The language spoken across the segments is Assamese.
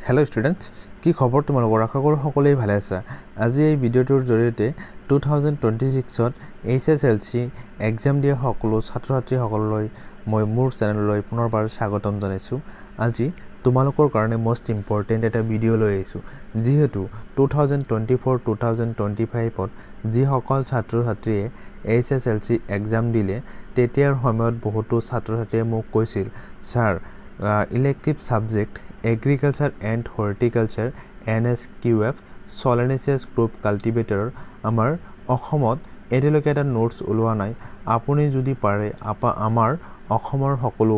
Hello students, কি খবৰ তোমালোকৰ আশা কৰো সকলোৱে ভালে আছে। আজি এই ভিডিওটোৰ জৰিয়তে 2026ত HSLC এক্সাম দিয়া সকলো ছাত্ৰ-ছাত্ৰী সকললৈ মই মোৰ চেনেললৈ পুনৰবাৰ স্বাগতম জনাইছো। আজি তোমালোকৰ কাৰণে মোষ্ট ইম্পৰ্টেন্ট এটা ভিডিও লৈ আহিছো। যিহেতু 2024-2025ত যি সকল ছাত্ৰ-ছাত্ৰীয়ে HSLC এক্সাম দিলে তেতিয়াৰ সময়ত বহুতো ছাত্ৰ-ছাত্ৰীয়ে মোক কৈছিল, "sir, elective subject Agriculture and Horticulture NSQF Solanaceous Group Cultivator আমাৰ অসমত এতিয়ালৈকে এটা নোটস ওলোৱা নাই। আপুনি যদি পাৰে আমাৰ অসমৰ সকলো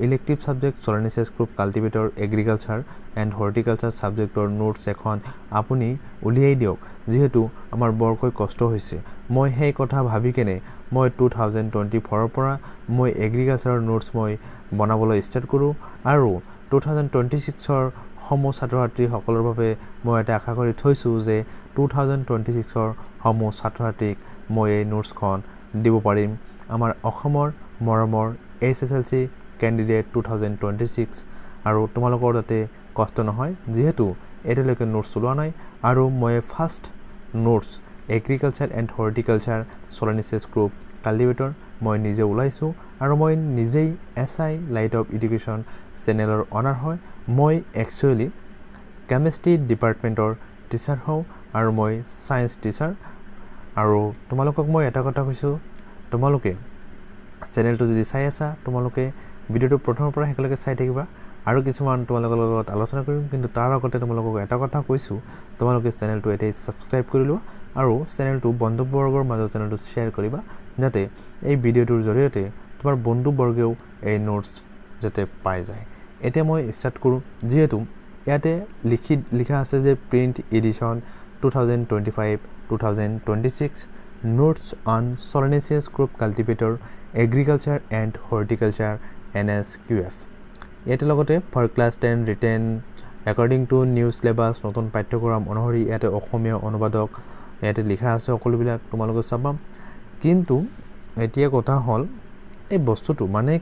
elective subject Solanaceous Group Cultivator Agriculture and Horticulture সাবজেক্টৰ নোটস এখন আপুনি উলিয়াই দিয়ক, যেহেতু আমাৰ বৰকৈ কষ্ট হৈছে। মই সেই কথা ভাবি কেনে মই 2024 ৰ পৰা মই এগ্ৰিকালচাৰৰ নোটস মই বনাবলৈ ষ্টাৰ্ট কৰো আৰু 2026 ৰ সমূহ ছাত্ৰ-ছাত্ৰী সকলৰ বাবে মই এটা আশা কৰি থৈছো যে 2026 ৰ সমূহ ছাত্ৰ-ছাত্ৰীক মই এই নোটসখন দিব পাৰিম। আমাৰ অসমৰ মৰমৰ HSLC ক্যান্ডিডেট 2026 আৰু তোমালোকৰ তাতে কষ্ট নহয়, যেহেতু এতিয়ালৈকে নোটস ওলোৱা নাই আৰু মই first notes agriculture and horticulture Solanaceous Group Cultivator মই নিজে ওলাইছো আৰু মই নিজেই SI লাইট অফ এডুকেশ্যন চেনেলৰ অনাৰ হয়। মই একচুয়ালি কেমিষ্ট্ৰি ডিপাৰ্টমেন্টৰ টিচাৰ হওঁ আৰু মই সায়েন্স টিচাৰ। আৰু তোমালোকক মই এটা কথা কৈছো, তোমালোকে চেনেলটো যদি চাই আছা তোমালোকে ভিডিওটো প্ৰথমৰ পৰা শেষলৈকে চাই থাকিবা আৰু কিছুমান তোমালোকৰ লগত আলোচনা কৰিম। কিন্তু তাৰ আগতে তোমালোকক এটা কথা কৈছো, তোমালোকে চেনেলটো এটাই সাবস্ক্ৰাইব কৰি লোৱা আৰু চেনেলটো বন্ধুবৰ্গৰ মাজত চেনেলটো শ্বেয়াৰ কৰিবা, যাতে এই ভিডিওটোৰ জৰিয়তে তোমাৰ বন্ধুবৰ্গেও এই নোটস যাতে পাই যায়। এতিয়া মই ষ্টাৰ্ট কৰো, যেহেতু ইয়াতে লিখা আছে যে print edition 2025-2026 notes on Solanaceous Group Cultivator Agriculture and Horticulture NSQF। ইয়াতে লগতে for class 10 written according to new syllabus নতুন পাঠ্যক্ৰম অনুসৰি ইয়াতে অসমীয়া অনুবাদক ইয়াতে লিখা আছে সকলোবিলাক তোমালোকে চাবা। কিন্তু এতিয়া কথা হল এই বস্তুটো মানে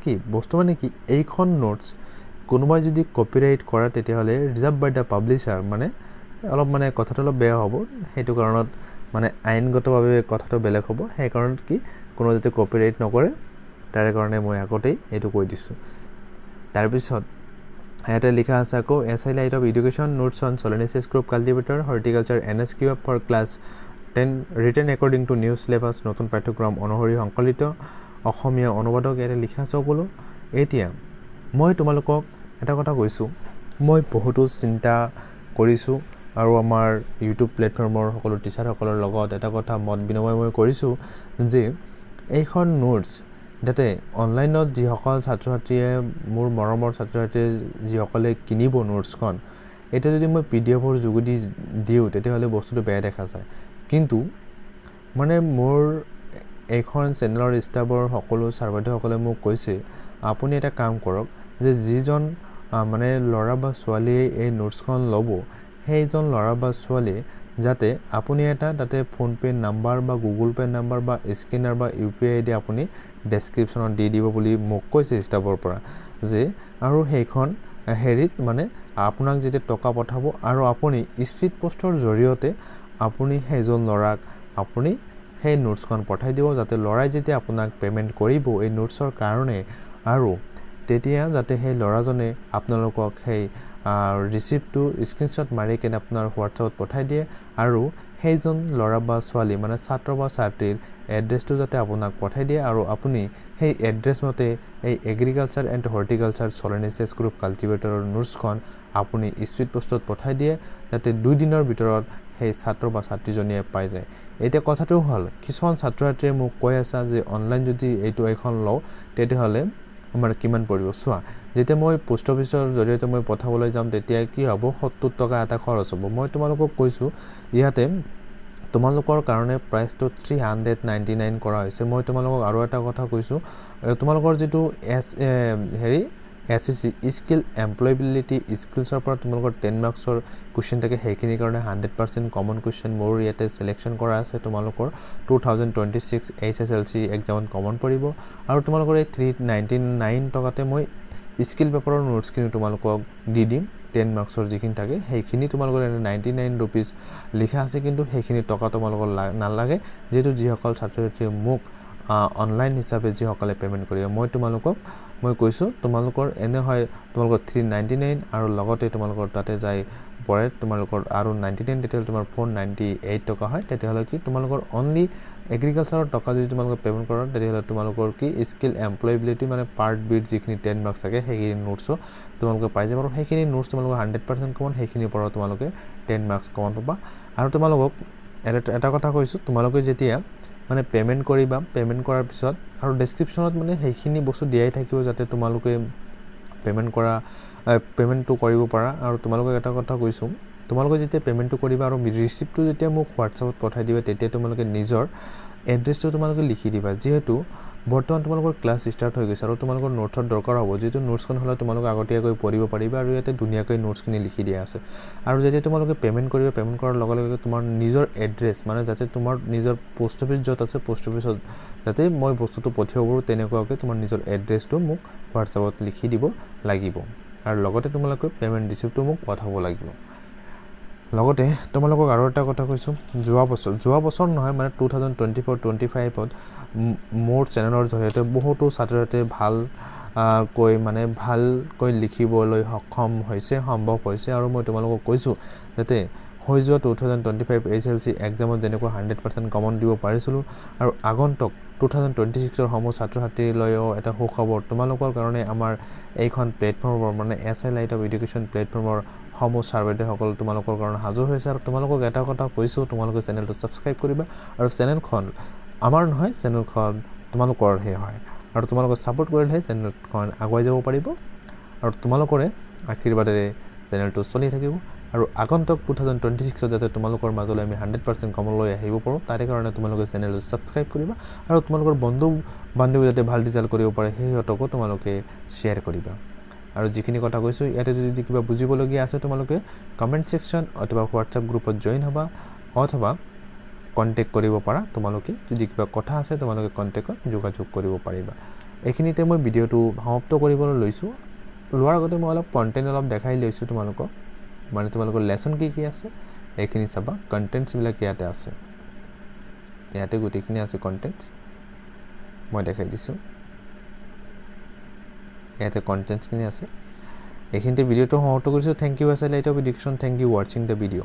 কি এইখন নোটস কোনোবাই যদি কপিৰাইট কৰে তেতিয়াহলে ৰিজাৰ্ভ বাই দা পাবলিশ্বাৰ মানে অলপ কথাটো অলপ বেয়া হ'ব। হেতু কাৰণত আইনগতভাৱে কথাটো বেলেগ হ'ব। সেই কাৰণত কি কোনো যদি কপিৰাইট নকৰে তাৰ কাৰণে মই আগতেই এটো কৈ দিছো। তাৰ পিছত ইয়াতে লিখা আছে আকৌ SI light of education notes on Solanaceous Group Cultivator Horticulture NSQF for class 10 written according to new syllabus নতুন পাঠ্যক্ৰম অনুসৰি সংকলিত অসমীয়া অনুবাদক ইয়াতে লিখা আছে সকলো। এতিয়া মই তোমালোকক এটা কথা কৈছো, মই বহুতো চিন্তা কৰিছো আৰু আমাৰ ইউটিউব প্লেটফৰ্মৰ সকলো টিচাৰ সকলৰ লগত এটা কথা মত বিনিময় মই কৰিছো যে এইখন নোটস যাতে অনলাইনত যি সকল ছাত্ৰ-ছাত্ৰীয়ে মোৰ মৰমৰ ছাত্ৰ-ছাত্ৰীয়ে যি সকলে কিনিব নোটসখন, এটা যদি মই পিডিএফৰ যোগেদি দিও তেতিয়াহলে বস্তুটো বেয়া দেখা যায়। কিন্তু মোৰ এইখন চেনেলৰ ষ্টাফৰ সকলো ছাৰবাইদেউ সকলে মোক কৈছে, আপুনি এটা কাম কৰক যে যিজন ল'ৰা বা ছোৱালীয়ে এই নোটসখন ল'ব, সেইজন ল'ৰা বা ছোৱালীয়ে যাতে আপুনি এটা তাতে ফোন পে নাম্বাৰ বা গুগল পে নাম্বাৰ বা স্ক্যানাৰ বা UPI আইডি আপুনি ডেসক্ৰিপচনত দি দিব বুলি মোক কৈছে ষ্টাফৰ পৰা, যে আৰু সেইখন হেৰিত আপোনাক যেতিয়া টকা পঠাব আৰু আপুনি স্পীড পোষ্টৰ জৰিয়তে আপুনি সেইজন ল'ৰাক আপুনি সেই নোটসখন পঠাই দিব, যাতে ল'ৰাই যেতিয়া আপোনাক পেমেন্ট কৰিব এই নোটসৰ কাৰণে আৰু তেতিয়া যাতে সেই ল'ৰাজনে আপোনালোকক সেই ৰিসিপ্টটো স্ক্ৰিনশ্বট মাৰি কেনে আপোনাৰ হোৱাটছআপত পঠাই দিয়ে আৰু সেইজন ল'ৰা বা ছোৱালী ছাত্ৰ বা ছাত্ৰীৰ এড্ৰেছটো যাতে আপোনাক পঠাই দিয়ে আৰু আপুনি সেই এড্ৰেছ মতে এই agriculture and horticulture Solanaceous Group Cultivator নোটসখন আপুনি স্পীড পোষ্টত পঠাই দিয়ে, যাতে 2 দিনৰ ভিতৰত সেই ছাত্ৰ বা ছাত্ৰীজনীয়ে পাই যায়। এতিয়া কথাটো হল কিছুমান ছাত্ৰ-ছাত্ৰীয়ে মোক কৈ আছে যে অনলাইন যদি এইখন লও তেতিয়াহলে আমাৰ কিমান পৰিব। চোৱা, যেতিয়া মই পোষ্ট অফিচৰ জৰিয়তে মই পঠাবলৈ যাম তেতিয়া কি হ'ব, 70 টকা এটা খৰচ হ'ব। মই তোমালোকক কৈছো ইয়াতে তোমালোকৰ কাৰণে প্ৰাইচটো 399 কৰা হৈছে। মই তোমালোকক আৰু এটা কথা কৈছো, তোমালোকৰ যেটো SSC স্কিল এমপ্লয়েবিলিটি স্কিলছৰ পৰা তোমালোকৰ 10 মাৰ্কছৰ কোৱেশ্চন থাকে, সেইখিনি কাৰণে 100% কমন কোৱেশ্চন মোৰ ইয়াতে সিলেকশন কৰা আছে। তোমালোকৰ 2026 HSLC এক্সামত কমন পৰিব আৰু তোমালোকৰ এই 399 টকাতে মই স্কিল পেপাৰৰ নোটছখিনি তোমালোকক দি দিম 10 মাৰ্কছৰ যিখিনি থাকে সেইখিনি তোমালোকৰ 99 रुपीस লিখা আছে কিন্তু সেইখিনি টকা তোমালোকৰ নালাগে যেটো যিসকল ছাত্ৰ-ছাত্ৰীয়ে মোক অনলাইন হিচাপে যিসকলে পেমেন্ট কৰিব মই কৈছো তোমালোকৰ এনে হয় তোমালোকৰ 399 আৰু লগতে তোমালোকৰ তাতে যায় পৰে তোমালোকৰ আৰু 99 টেটল তোমাৰ 498 টকা হয় তেতিয়াহলে কি তোমালোকৰ অনলি এগ্ৰিকালচাৰৰ টকা যদি তোমালোকে পেমেন্ট কৰা তেতিয়াহলে তোমালোকৰ কি স্কিল এমপ্লয়েবিলিটি মানে পাৰ্ট বিট যিখিনি 10 মাৰ্কছ থাকে সেইখিনি নোটছও তোমালোকে পাই যাব আৰু সেইখিনি নোটছ তোমালোকৰ 100% কমন সেইখিনি পৰা তোমালোকে 10 মাৰ্কছ কমন পাবা আৰু তোমালোকক এটা কথা কৈছো তোমালোকে যেতিয়া মানে পেমেন্ট কৰিবা পেমেন্ট কৰাৰ পিছত আৰু ডেসক্ৰিপচনত মানে সেইখিনি বস্তু দিয়াই থাকিব যাতে তোমালোকে পেমেন্টটো কৰিব পাৰা আৰু তোমালোকক এটা কথা কৈছো তোমালোকে যেতিয়া পেমেন্টটো কৰিবা আৰু ৰিসিপ্টটো যেতিয়া মোক WhatsAppত পঠাই দিবা তেতিয়া তোমালোকে নিজৰ এড্ৰেছটো তোমালোকে লিখি দিবা যেহেতু বৰ্তমান তোমালোকৰ ক্লাস স্টাৰ্ট হৈ গৈছে আৰু তোমালোকৰ নোটছৰ দৰকাৰ হ'ব যেটো নোটছখন হলে তোমালোকে আগতীয়াকৈ পঢ়িব পাৰিবা আৰু ইয়াতে দুনিয়াকৈ নোটছখিনি লিখি দিয়া আছে আৰু যেতিয়া তোমালোকে পেমেন্ট কৰিবা পেমেন্ট কৰাৰ লগে লগে তোমাৰ নিজৰ এড্ৰেছ মানে যাতে তোমাৰ নিজৰ পোষ্ট অফিস যত আছে পোষ্ট অফিসত যাতে মই বস্তুটো পঠিয়াব পাৰো তেনেকুৱাকৈ তোমাৰ নিজৰ এড্ৰেছটো মোক WhatsAppত লিখি দিব লাগিব আৰু লগতে তোমালোকে পেমেন্ট ৰিসিপ্টটো মোক পঠাব লাগিব লগতে তোমালোকক আৰু এটা কথা কৈছো যোৱা বছৰ নহয় মানে 2024-25 ত মোৰ চেনেলৰ জৰিয়তে বহুতো ছাত্ৰছাত্ৰীয়ে ভাল কৈ লিখিবলৈ সক্ষম হৈছে সম্ভৱ হৈছে আৰু মই তোমালোকক কৈছো যাতে হৈ যোৱা 2025 HLC এক্সামত যেনেকৈ 100% কমন দিব পাৰিছিলো আৰু আগন্তুক 2026 ৰ সময় ছাত্ৰ-ছাত্ৰীলৈও এটা সুখবৰ তোমালোকৰ কাৰণে আমাৰ এইখন প্লেটফৰ্মৰ মানে SI লাইট অফ এডুকেশ্যন প্লেটফৰ্মৰ সময় সাৰ্ভেতে সকল তোমালোকৰ কাৰণে হাজৰ হৈছে আৰু তোমালোকক এটা কথা কৈছো তোমালোকে চেনেলটো সাবস্ক্ৰাইব কৰিবা আৰু চেনেলখন আমাৰ নহয় চেনেলখন তোমালোকৰ হে হয় আৰু তোমালোকে সাপোৰ্ট কৰিলে চেনেলখন আগুৱাই যাব পাৰিব আৰু তোমালোকৰে আশীৰ্বাদৰে চেনেলটো চলি থাকিব আৰু আগন্তুক 2026 যাতে তোমালোকৰ মাজলৈ আমি 100% কমন লৈ আহিব পাৰো তাৰে কাৰণে তোমালোকে চেনেলটো সাবস্ক্ৰাইব কৰিবা আৰু তোমালোকৰ বন্ধু বান্ধৱী যাতে ভাল ৰিজাল্ট কৰিব পাৰে হেইহতকো তোমালোকে শেয়াৰ কৰিবা আৰু যিখিনি কথা কৈছো ইয়াতে যদি কিবা বুজিবলগীয়া আছে তোমালোকে কমেন্ট সেকশন অথবা WhatsApp গ্ৰুপত জয়েন হবা অথবা কন্টাক্ট কৰিব পাৰা তোমালোকে যদি কিবা কথা আছে তোমালোকে কন্টাক্টত যোগাযোগ কৰিব পাৰিবা এইখিনিতে মই ভিডিওটো সমাপ্ত কৰিবলৈ লৈছো লোৱাৰ আগতে মই অলপ কন্টেন্ট অলপ দেখাই লৈছো তোমালোকক মানে তোমালোকৰ লেসন কি আছে এইখিনি চাবা কন্টেন্টস বিলাক ইয়াতে আছে ইয়াতে গুটিখিনি আছে কন্টেন্টস মই দেখাই দিছো ইয়াতে কন্টেন্টস খিনি আছে এইখিনিতে ভিডিওটো সমাপ্ত কৰিছো thank you SI light of education thank you watching the video